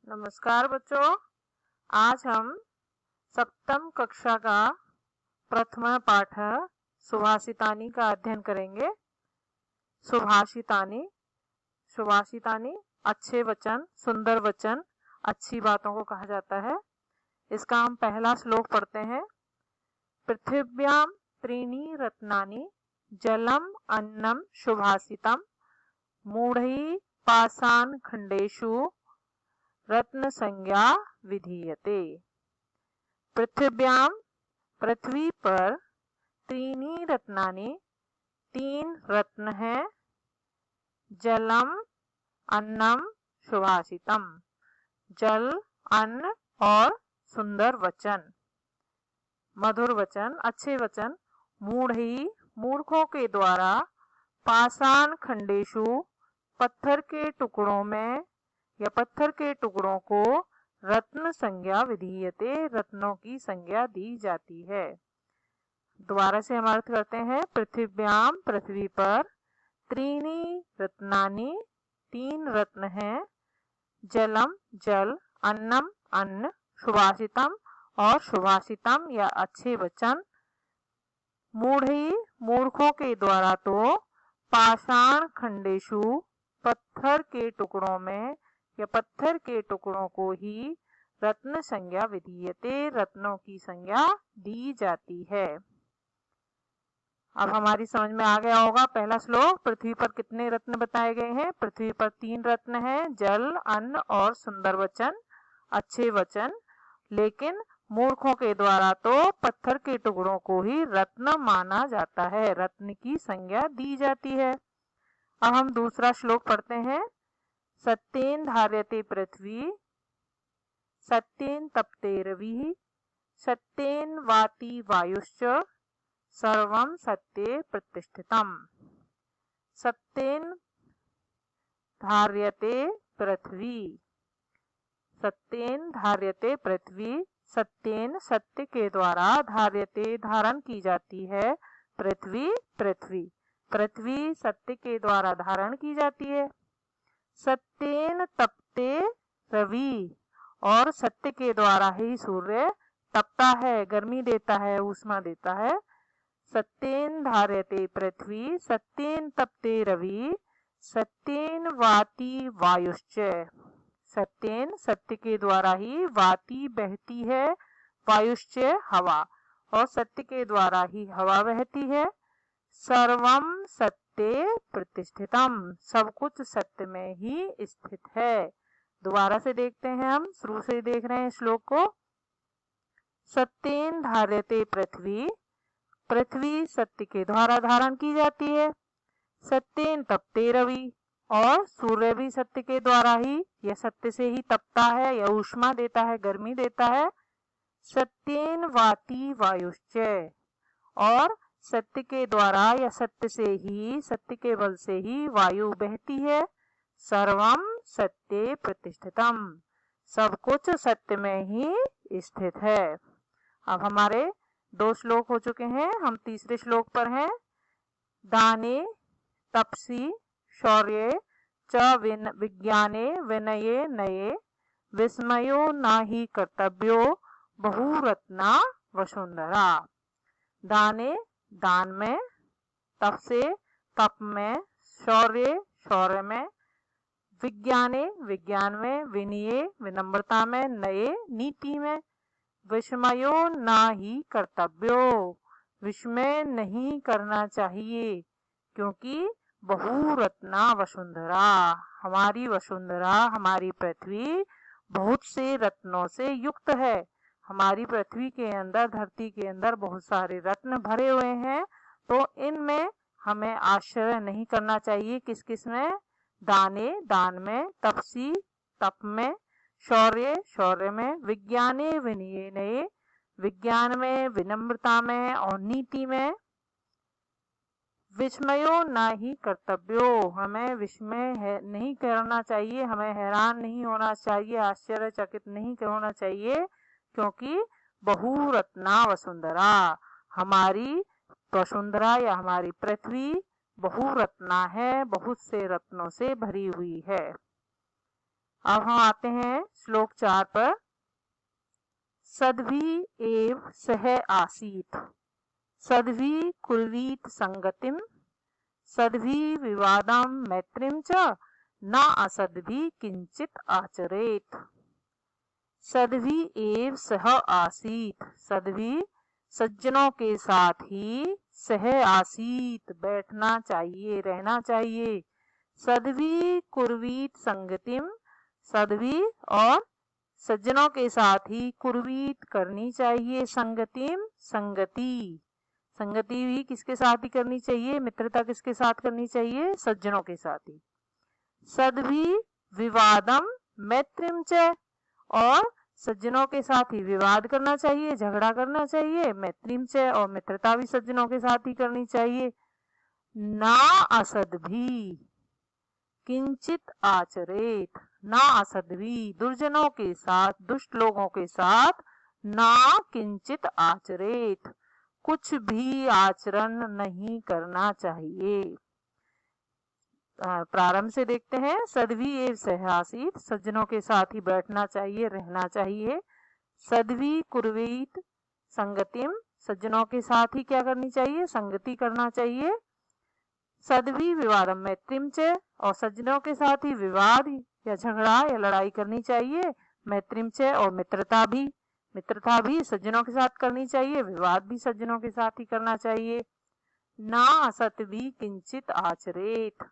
नमस्कार बच्चों, आज हम सप्तम कक्षा का प्रथम पाठ सुभाषितानी का अध्ययन करेंगे। सुभाषितानी सुभाषितानी अच्छे वचन, सुंदर वचन, अच्छी बातों को कहा जाता है। इसका हम पहला श्लोक पढ़ते हैं। पृथिव्यां त्रीणि रत्नानि जलम अन्नम सुभाषितम मूढ़ैः पाषाण खंडेषु रत्न संज्ञा विधीयते। पृथिव्याम पृथ्वी पर त्रीणि रत्नानि तीन रत्न हैं। जलम अन्नम सुभाषितम जल, अन्न और सुंदर वचन, मधुर वचन, अच्छे वचन। मूढ़ैः मूर्खों के द्वारा, पाषाण खंडेषु पत्थर के टुकड़ों में या पत्थर के टुकड़ों को रत्न संज्ञा विधीयते रत्नों की संज्ञा दी जाती है। दोबारा से हम अर्थ करते हैं। पृथिव्याम पृथ्वी पर त्रीणि रत्नानि तीन रत्न हैं। जलम जल, अन्नम अन्न, सुभाषितम और सुभाषितम या अच्छे वचन। मूढ़ैः मूर्खों के द्वारा तो, पाषाण खंडेषु पत्थर के टुकड़ों में या पत्थर के टुकड़ों को ही रत्न संज्ञा विधीयते रत्नों की संज्ञा दी जाती है। अब हमारी समझ में आ गया होगा पहला श्लोक। पृथ्वी पर कितने रत्न बताए गए हैं? पृथ्वी पर तीन रत्न हैं, जल, अन्न और सुंदर वचन, अच्छे वचन। लेकिन मूर्खों के द्वारा तो पत्थर के टुकड़ों को ही रत्न माना जाता है, रत्न की संज्ञा दी जाती है। अब हम दूसरा श्लोक पढ़ते हैं। सत्येन धार्यते पृथ्वी सत्येन तपते रविः सत्येन वाति वायुश्च सर्वं सत्ये प्रतिष्ठितम्। सत्येन धार्यते पृथ्वी सत्येन धार्यते पृथ्वी सत्येन सत्य के द्वारा, धार्यते धारण की जाती है, पृथ्वी पृथ्वी पृथ्वी सत्य के द्वारा धारण की जाती है। सत्येन तपते रवि और सत्य के द्वारा ही सूर्य तपता है, गर्मी देता है, ऊष्मा देता है। सत्येन धार्यते पृथ्वी सत्येन तपते रवि सत्येन वाति वायुश्च। सत्येन सत्य के द्वारा ही वाति बहती है, वायुश्च हवा, और सत्य के द्वारा ही हवा बहती है। सर्वम सत्ये प्रतिष्ठितम सब कुछ सत्य में ही स्थित है। दोबारा से देखते हैं, हम शुरू से देख रहे हैं श्लोक को। सत्येन धार्यते पृथ्वी पृथ्वी सत्य के द्वारा धारण की जाती है। सत्येन तपते रवि और सूर्य भी सत्य के द्वारा ही या सत्य से ही तपता है या ऊष्मा देता है, गर्मी देता है। सत्येन वाति वायुश्च और सत्य के द्वारा या सत्य से ही, सत्य के बल से ही वायु बहती है। सर्वम सत्ये प्रतिष्ठितम सब कुछ सत्य में ही स्थित है। अब हमारे दो श्लोक हो चुके हैं, हम तीसरे श्लोक पर हैं। दाने तपसी शौर्ये च विज्ञाने विनये नये विस्मयो नाहि कर्तव्यो बहुरत्ना वसुंधरा। दाने दान में, तप से तप में, शौर्य शौर्य में, विज्ञाने विज्ञान में, विनये विनम्रता में, नये नीति में, विस्मयो नाहि कर्तव्यो विस्मय नहीं करना चाहिए, क्योंकि बहुरत्ना वसुंधरा हमारी वसुंधरा, हमारी पृथ्वी बहुत से रत्नों से युक्त है। हमारी पृथ्वी के अंदर, धरती के अंदर बहुत सारे रत्न भरे हुए हैं, तो इनमें हमें आश्चर्य नहीं करना चाहिए। किस किस में? दाने दान में, तपसी तप में, शौर्य शौर्य में, विज्ञाने विनये विज्ञान में, विनम्रता में और नीति में। विस्मयो नाहि कर्तव्यो हमें विस्मय नहीं करना चाहिए, हमें हैरान नहीं होना चाहिए, आश्चर्यचकित नहीं होना चाहिए, क्योंकि बहुरत्ना वसुंधरा हमारी वसुंधरा या हमारी पृथ्वी बहुरत्ना है, बहुत से रत्नों से भरी हुई है। अब हम आते हैं श्लोक 4 पर। सद्भि एव सह आसीत, सद्भि कुर्वीत संगतिम, सद्भि विवादम मैत्रीम च, न असद्भि किंचित आचरेत। सद्भि एव सह आसीत, सद्भि सज्जनों के साथ ही, सह आसीत बैठना चाहिए, रहना चाहिए। सद्भि कुर्वीत संगतिम, सद्भि और सज्जनों के साथ ही कुर्वीत करनी चाहिए, संगतिम संगति, संगति भी किसके साथ ही करनी चाहिए, मित्रता किसके साथ करनी चाहिए, सज्जनों के साथ ही। सद्भि विवादम मैत्रीम च, और सज्जनों के साथ ही विवाद करना चाहिए, झगड़ा करना चाहिए, मैत्रीम च, और मित्रता भी सज्जनों के साथ ही करनी चाहिए। ना असद्भि किंचित आचरेत, ना असद्भि दुर्जनों के साथ, दुष्ट लोगों के साथ, ना किंचित आचरेत कुछ भी आचरण नहीं करना चाहिए। प्रारंभ से देखते हैं। सद्भि एव सह आसीत, सज्जनों के साथ ही बैठना चाहिए, रहना चाहिए। सद्भि कुर्वीत संगतिम, सज्जनों के साथ ही क्या करनी चाहिए, संगति करना चाहिए। सद्भि विवादम मैत्रीम च, और सज्जनों के साथ ही विवाद या झगड़ा या लड़ाई करनी चाहिए। मैत्रीम च, और मित्रता भी सज्जनों के साथ करनी चाहिए, विवाद भी सज्जनों के साथ ही करना चाहिए। ना असद्भि किंचित आचरेत,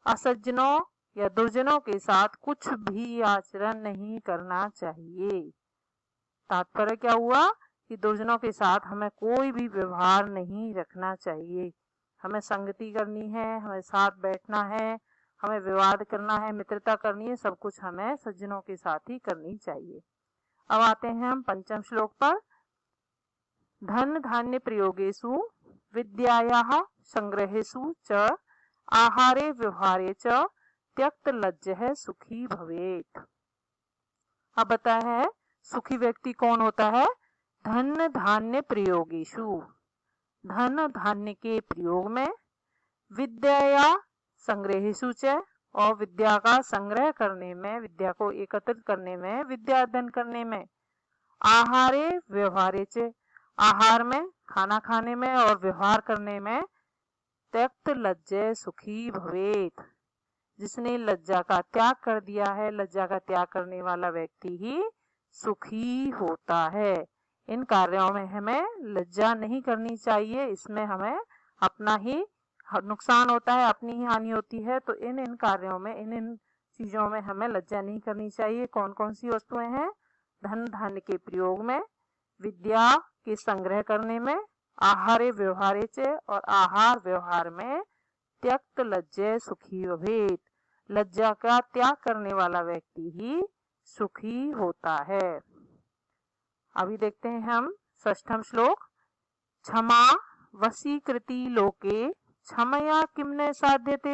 असज्जनों या दुर्जनों के साथ कुछ भी आचरण नहीं करना चाहिए। तात्पर्य क्या हुआ कि दुर्जनों के साथ हमें कोई भी व्यवहार नहीं रखना चाहिए। हमें संगति करनी है, हमें साथ बैठना है, हमें विवाद करना है, मित्रता करनी है, सब कुछ हमें सज्जनों के साथ ही करनी चाहिए। अब आते हैं हम पंचम श्लोक पर। धन धान्य प्रयोगेषु विद्यायाः संग्रहेषु च आहारे व्यवहारे च त्यक्त लज्जः सुखी भवेत्। अब बताया है सुखी व्यक्ति कौन होता है। धन धान्य प्रयोगेषु, धन धान्य के प्रयोग में, विद्या संग्रहेषु च, और विद्या का संग्रह करने में, विद्या को एकत्रित करने में, विद्या अध्ययन करने में, आहारे व्यवहारे च, आहार में खाना खाने में और व्यवहार करने में, त्यक्त लज्जय सुखी भवेत, जिसने लज्जा का त्याग कर दिया है, लज्जा का त्याग करने वाला व्यक्ति ही सुखी होता है। इन कार्यों में हमें लज्जा नहीं करनी चाहिए, इसमें हमें अपना ही नुकसान होता है, अपनी ही हानि होती है। तो इन कार्यों में, इन चीजों में हमें लज्जा नहीं करनी चाहिए। कौन कौन सी वस्तुएं हैं। धन धान्य के प्रयोग में, विद्या के संग्रह करने में, आहारे व्यवहारे च, और आहार व्यवहार में, त्यक्त लज्जय सुखी भवेत्, लज्जा का त्याग करने वाला व्यक्ति ही सुखी होता है। अभी देखते हैं हम षष्ठम श्लोक। क्षमा वशीकृति लोके क्षमया किम न साध्यते,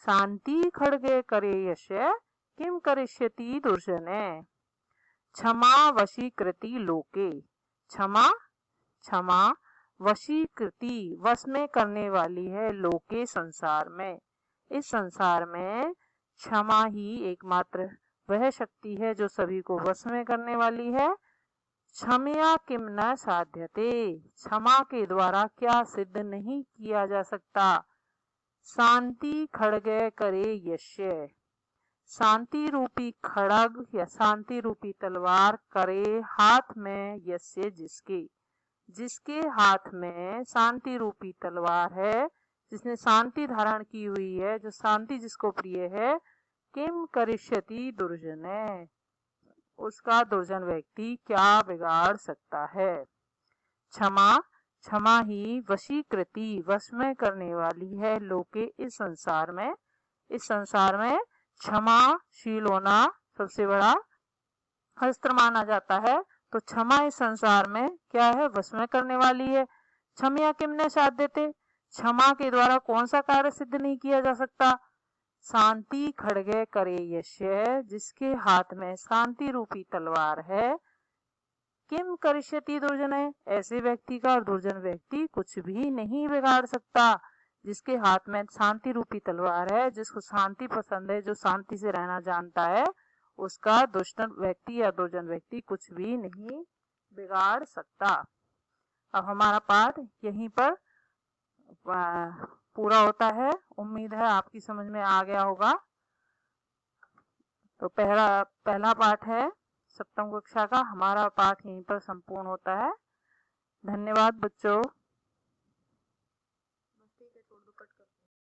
शांति खड्गे करे यश किम करिष्यति दुर्जने। क्षमा वशीकृति लोके, क्षमा क्षमा वशीकृति वश में करने वाली है, लोके संसार में, इस संसार में क्षमा ही एकमात्र वह शक्ति है जो सभी को वश में करने वाली है। क्षमया किम न साध्यते, क्षमा के द्वारा क्या सिद्ध नहीं किया जा सकता। शांति खड्गे करे यश्य, शांति रूपी खड़ग या शांति रूपी तलवार करे हाथ में यश्य, जिसके, जिसके हाथ में शांति रूपी तलवार है, जिसने शांति धारण की हुई है, जो शांति जिसको प्रिय है, किम करिष्यति दुर्जने, उसका दुर्जन व्यक्ति क्या बिगाड़ सकता है। क्षमा, क्षमा ही वशीकृति वश में करने वाली है, लोके इस संसार में, इस संसार में क्षमाशील होना सबसे बड़ा अस्त्र माना जाता है। तो क्षमा इस संसार में क्या है, वश में करने वाली है। क्षमया किमने साध्यते, क्षमा के द्वारा कौन सा कार्य सिद्ध नहीं किया जा सकता। शांति खड्गे करे यश्य, जिसके हाथ में शांति रूपी तलवार है, किम करिष्यति दुर्जने, ऐसे व्यक्ति का और दुर्जन व्यक्ति कुछ भी नहीं बिगाड़ सकता। जिसके हाथ में शांति रूपी तलवार है, जिसको शांति पसंद है, जो शांति से रहना जानता है, उसका दुष्ट व्यक्ति या दुर्जन व्यक्ति कुछ भी नहीं बिगाड़ सकता। अब हमारा पाठ यहीं पर पूरा होता है। उम्मीद है आपकी समझ में आ गया होगा। तो पहला पाठ है सप्तम कक्षा का, हमारा पाठ यहीं पर संपूर्ण होता है। धन्यवाद बच्चों।